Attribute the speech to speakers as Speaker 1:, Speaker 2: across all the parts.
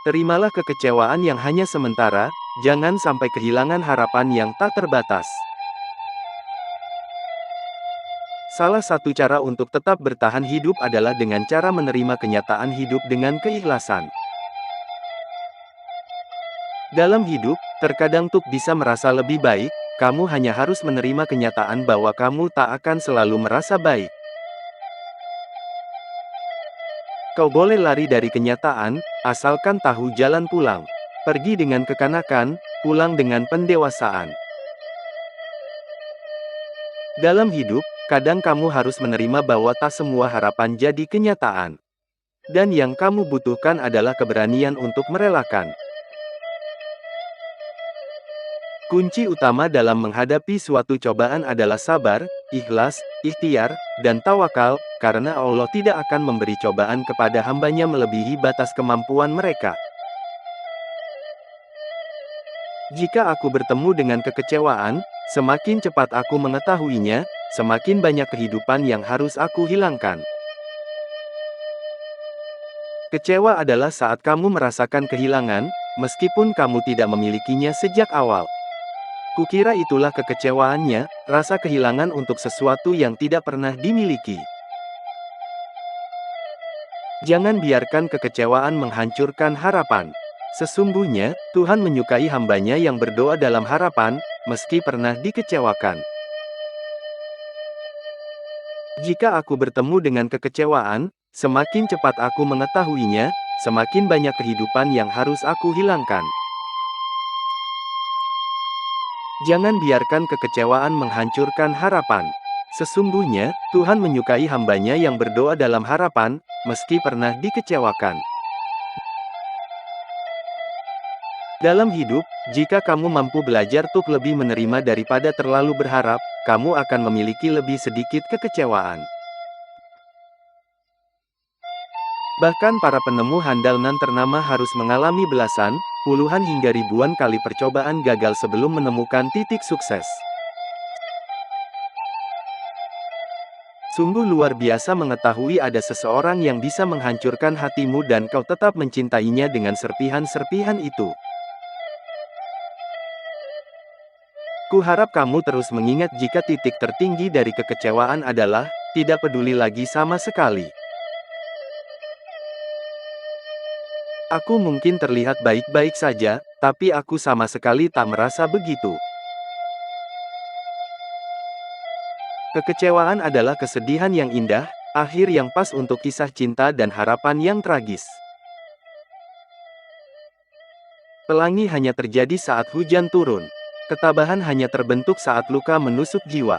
Speaker 1: Terimalah kekecewaan yang hanya sementara, jangan sampai kehilangan harapan yang tak terbatas. Salah satu cara untuk tetap bertahan hidup adalah dengan cara menerima kenyataan hidup dengan keikhlasan. Dalam hidup, terkadang Tuk bisa merasa lebih baik, kamu hanya harus menerima kenyataan bahwa kamu tak akan selalu merasa baik. Kau boleh lari dari kenyataan, asalkan tahu jalan pulang. Pergi dengan kekanakan, pulang dengan pendewasaan. Dalam hidup, kadang kamu harus menerima bahwa tak semua harapan jadi kenyataan. Dan yang kamu butuhkan adalah keberanian untuk merelakan. Kunci utama dalam menghadapi suatu cobaan adalah sabar, ikhlas, ikhtiar, dan tawakal, karena Allah tidak akan memberi cobaan kepada hambanya melebihi batas kemampuan mereka. Jika aku bertemu dengan kekecewaan, semakin cepat aku mengetahuinya, semakin banyak kehidupan yang harus aku hilangkan. Kecewa adalah saat kamu merasakan kehilangan, meskipun kamu tidak memilikinya sejak awal. Kukira itulah kekecewaannya, rasa kehilangan untuk sesuatu yang tidak pernah dimiliki. Jangan biarkan kekecewaan menghancurkan harapan. Sesungguhnya, Tuhan menyukai hambanya yang berdoa dalam harapan, meski pernah dikecewakan. Jika aku bertemu dengan kekecewaan, semakin cepat aku mengetahuinya, semakin banyak kehidupan yang harus aku hilangkan. Jangan biarkan kekecewaan menghancurkan harapan. Sesungguhnya, Tuhan menyukai hambanya yang berdoa dalam harapan, meski pernah dikecewakan. Dalam hidup, jika kamu mampu belajar untuk lebih menerima daripada terlalu berharap, kamu akan memiliki lebih sedikit kekecewaan. Bahkan para penemu handal nan ternama harus mengalami belasan, puluhan hingga ribuan kali percobaan gagal sebelum menemukan titik sukses. Sungguh luar biasa mengetahui ada seseorang yang bisa menghancurkan hatimu dan kau tetap mencintainya dengan serpihan-serpihan itu. Kuharap kamu terus mengingat jika titik tertinggi dari kekecewaan adalah, tidak peduli lagi sama sekali. Aku mungkin terlihat baik-baik saja, tapi aku sama sekali tak merasa begitu. Kekecewaan adalah kesedihan yang indah, akhir yang pas untuk kisah cinta dan harapan yang tragis. Pelangi hanya terjadi saat hujan turun. Ketabahan hanya terbentuk saat luka menusuk jiwa.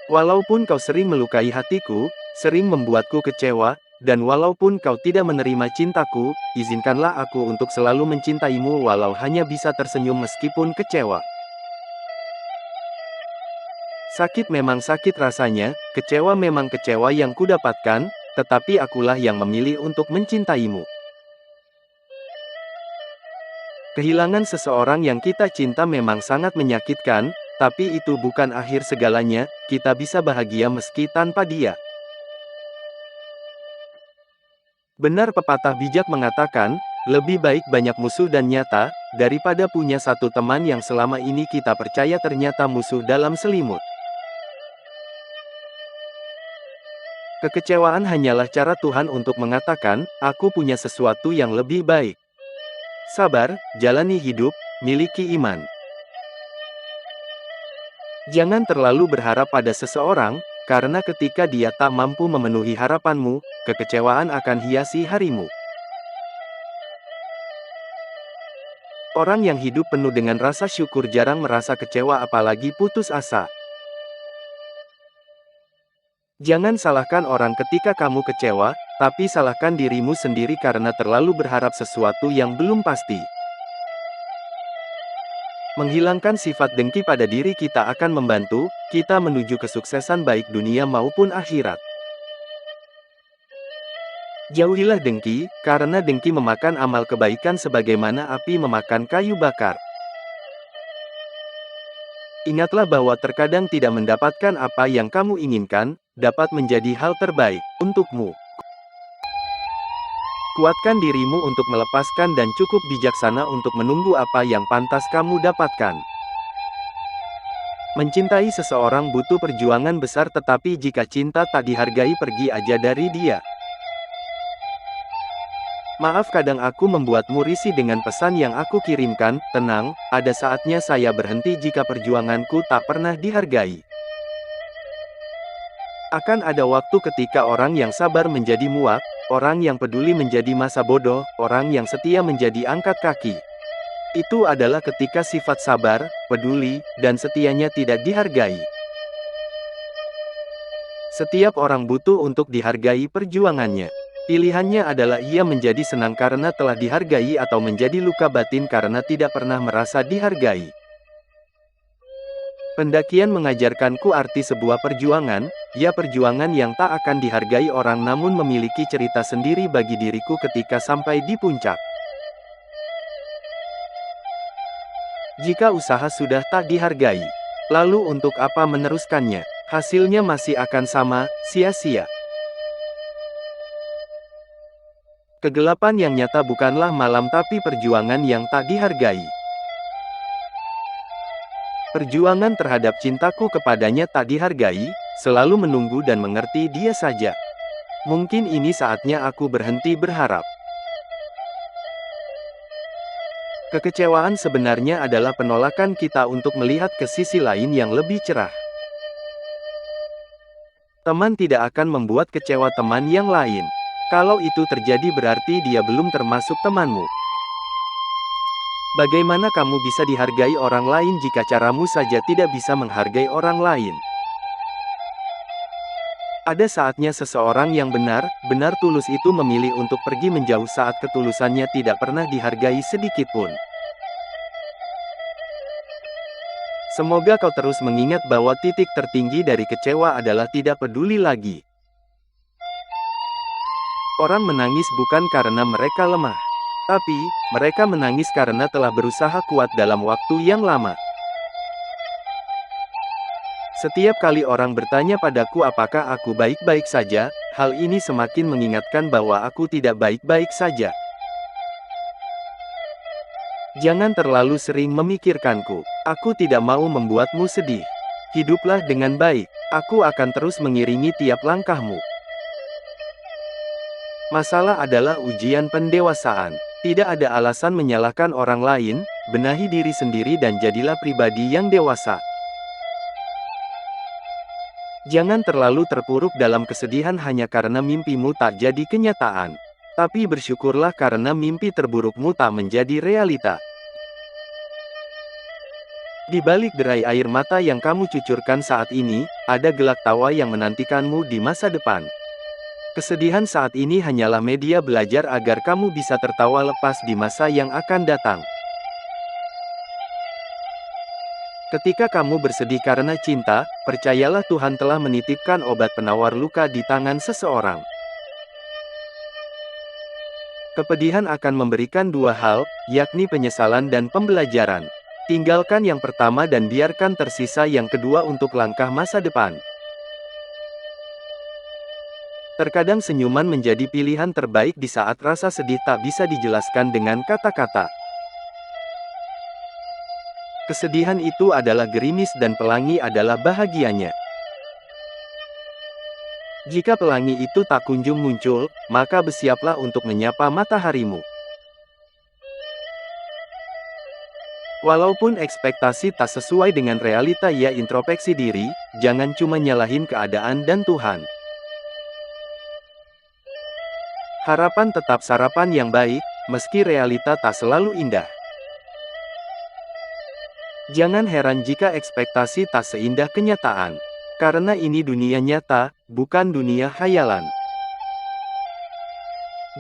Speaker 1: Walaupun kau sering melukai hatiku, sering membuatku kecewa, dan walaupun kau tidak menerima cintaku, izinkanlah aku untuk selalu mencintaimu walau hanya bisa tersenyum meskipun kecewa. Sakit memang sakit rasanya, kecewa memang kecewa yang kudapatkan, tetapi akulah yang memilih untuk mencintaimu. Kehilangan seseorang yang kita cinta memang sangat menyakitkan, tapi itu bukan akhir segalanya, kita bisa bahagia meski tanpa dia. Benar pepatah bijak mengatakan, lebih baik banyak musuh dan nyata, daripada punya satu teman yang selama ini kita percaya ternyata musuh dalam selimut. Kekecewaan hanyalah cara Tuhan untuk mengatakan, aku punya sesuatu yang lebih baik. Sabar, jalani hidup, miliki iman. Jangan terlalu berharap pada seseorang, karena ketika dia tak mampu memenuhi harapanmu, kekecewaan akan hiasi harimu. Orang yang hidup penuh dengan rasa syukur jarang merasa kecewa apalagi putus asa. Jangan salahkan orang ketika kamu kecewa, tapi salahkan dirimu sendiri karena terlalu berharap sesuatu yang belum pasti. Menghilangkan sifat dengki pada diri kita akan membantu kita menuju kesuksesan baik dunia maupun akhirat. Jauhilah dengki, karena dengki memakan amal kebaikan sebagaimana api memakan kayu bakar. Ingatlah bahwa terkadang tidak mendapatkan apa yang kamu inginkan, dapat menjadi hal terbaik untukmu. Kuatkan dirimu untuk melepaskan dan cukup bijaksana untuk menunggu apa yang pantas kamu dapatkan. Mencintai seseorang butuh perjuangan besar, tetapi jika cinta tak dihargai, pergi aja dari dia. Maaf kadang aku membuatmu risih dengan pesan yang aku kirimkan. Tenang, ada saatnya saya berhenti jika perjuanganku tak pernah dihargai. Akan ada waktu ketika orang yang sabar menjadi muak, orang yang peduli menjadi masa bodoh, orang yang setia menjadi angkat kaki. Itu adalah ketika sifat sabar, peduli, dan setianya tidak dihargai. Setiap orang butuh untuk dihargai perjuangannya. Pilihannya adalah ia menjadi senang karena telah dihargai atau menjadi luka batin karena tidak pernah merasa dihargai. Pendakian mengajarkanku arti sebuah perjuangan, ya perjuangan yang tak akan dihargai orang namun memiliki cerita sendiri bagi diriku ketika sampai di puncak. Jika usaha sudah tak dihargai, lalu untuk apa meneruskannya? Hasilnya masih akan sama, sia-sia. Kegelapan yang nyata bukanlah malam tapi perjuangan yang tak dihargai. Perjuangan terhadap cintaku kepadanya tak dihargai, selalu menunggu dan mengerti dia saja. Mungkin ini saatnya aku berhenti berharap. Kekecewaan sebenarnya adalah penolakan kita untuk melihat ke sisi lain yang lebih cerah. Teman tidak akan membuat kecewa teman yang lain. Kalau itu terjadi berarti dia belum termasuk temanmu. Bagaimana kamu bisa dihargai orang lain jika caramu saja tidak bisa menghargai orang lain? Ada saatnya seseorang yang benar-benar tulus itu memilih untuk pergi menjauh saat ketulusannya tidak pernah dihargai sedikit pun. Semoga kau terus mengingat bahwa titik tertinggi dari kecewa adalah tidak peduli lagi. Orang menangis bukan karena mereka lemah. Tapi, mereka menangis karena telah berusaha kuat dalam waktu yang lama. Setiap kali orang bertanya padaku apakah aku baik-baik saja, hal ini semakin mengingatkan bahwa aku tidak baik-baik saja. Jangan terlalu sering memikirkanku. Aku tidak mau membuatmu sedih. Hiduplah dengan baik. Aku akan terus mengiringi tiap langkahmu. Masalah adalah ujian pendewasaan. Tidak ada alasan menyalahkan orang lain, benahi diri sendiri dan jadilah pribadi yang dewasa. Jangan terlalu terpuruk dalam kesedihan hanya karena mimpimu tak jadi kenyataan. Tapi bersyukurlah karena mimpi terburukmu tak menjadi realita. Di balik derai air mata yang kamu cucurkan saat ini, ada gelak tawa yang menantikanmu di masa depan. Kesedihan saat ini hanyalah media belajar agar kamu bisa tertawa lepas di masa yang akan datang. Ketika kamu bersedih karena cinta, percayalah Tuhan telah menitipkan obat penawar luka di tangan seseorang. Kepedihan akan memberikan dua hal, yakni penyesalan dan pembelajaran. Tinggalkan yang pertama dan biarkan tersisa yang kedua untuk langkah masa depan. Terkadang senyuman menjadi pilihan terbaik di saat rasa sedih tak bisa dijelaskan dengan kata-kata. Kesedihan itu adalah gerimis dan pelangi adalah bahagianya. Jika pelangi itu tak kunjung muncul, maka bersiaplah untuk menyapa mataharimu. Walaupun ekspektasi tak sesuai dengan realita, ya introspeksi diri, jangan cuma nyalahin keadaan dan Tuhan. Harapan tetap sarapan yang baik, meski realita tak selalu indah. Jangan heran jika ekspektasi tak seindah kenyataan. Karena ini dunia nyata, bukan dunia khayalan.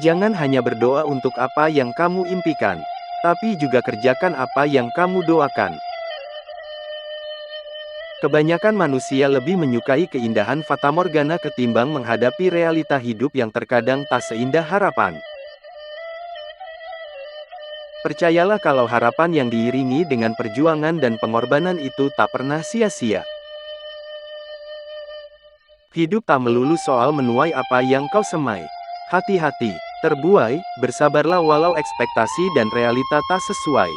Speaker 1: Jangan hanya berdoa untuk apa yang kamu impikan, tapi juga kerjakan apa yang kamu doakan. Kebanyakan manusia lebih menyukai keindahan fatamorgana ketimbang menghadapi realita hidup yang terkadang tak seindah harapan. Percayalah kalau harapan yang diiringi dengan perjuangan dan pengorbanan itu tak pernah sia-sia. Hidup tak melulu soal menuai apa yang kau semai. Hati-hati. Terbuai, bersabarlah walau ekspektasi dan realita tak sesuai.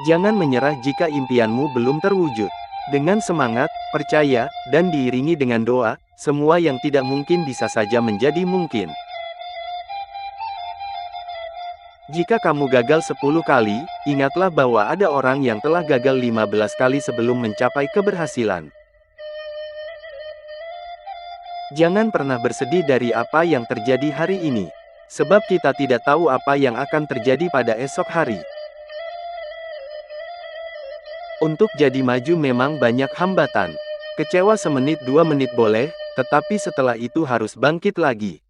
Speaker 1: Jangan menyerah jika impianmu belum terwujud. Dengan semangat, percaya, dan diiringi dengan doa, semua yang tidak mungkin bisa saja menjadi mungkin. Jika kamu gagal 10 kali, ingatlah bahwa ada orang yang telah gagal 15 kali sebelum mencapai keberhasilan. Jangan pernah bersedih dari apa yang terjadi hari ini. Sebab kita tidak tahu apa yang akan terjadi pada esok hari. Untuk jadi maju memang banyak hambatan. Kecewa semenit 2 menit boleh, tetapi setelah itu harus bangkit lagi.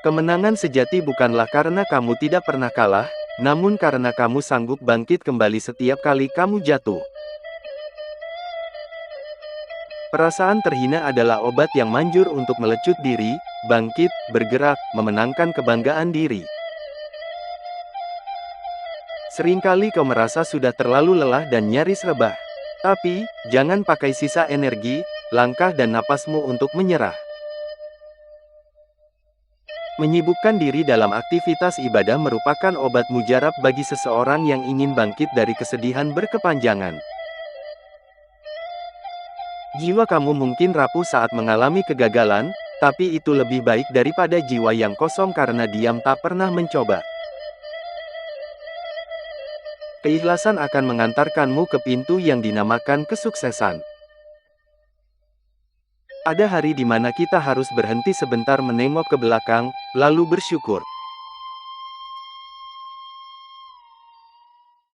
Speaker 1: Kemenangan sejati bukanlah karena kamu tidak pernah kalah, namun karena kamu sanggup bangkit kembali setiap kali kamu jatuh. Perasaan terhina adalah obat yang manjur untuk melecut diri, bangkit, bergerak, memenangkan kebanggaan diri. Seringkali kau merasa sudah terlalu lelah dan nyaris rebah. Tapi, jangan pakai sisa energi, langkah dan napasmu untuk menyerah. Menyibukkan diri dalam aktivitas ibadah merupakan obat mujarab bagi seseorang yang ingin bangkit dari kesedihan berkepanjangan. Jiwa kamu mungkin rapuh saat mengalami kegagalan, tapi itu lebih baik daripada jiwa yang kosong karena diam tak pernah mencoba. Keikhlasan akan mengantarkanmu ke pintu yang dinamakan kesuksesan. Ada hari di mana kita harus berhenti sebentar menengok ke belakang, lalu bersyukur.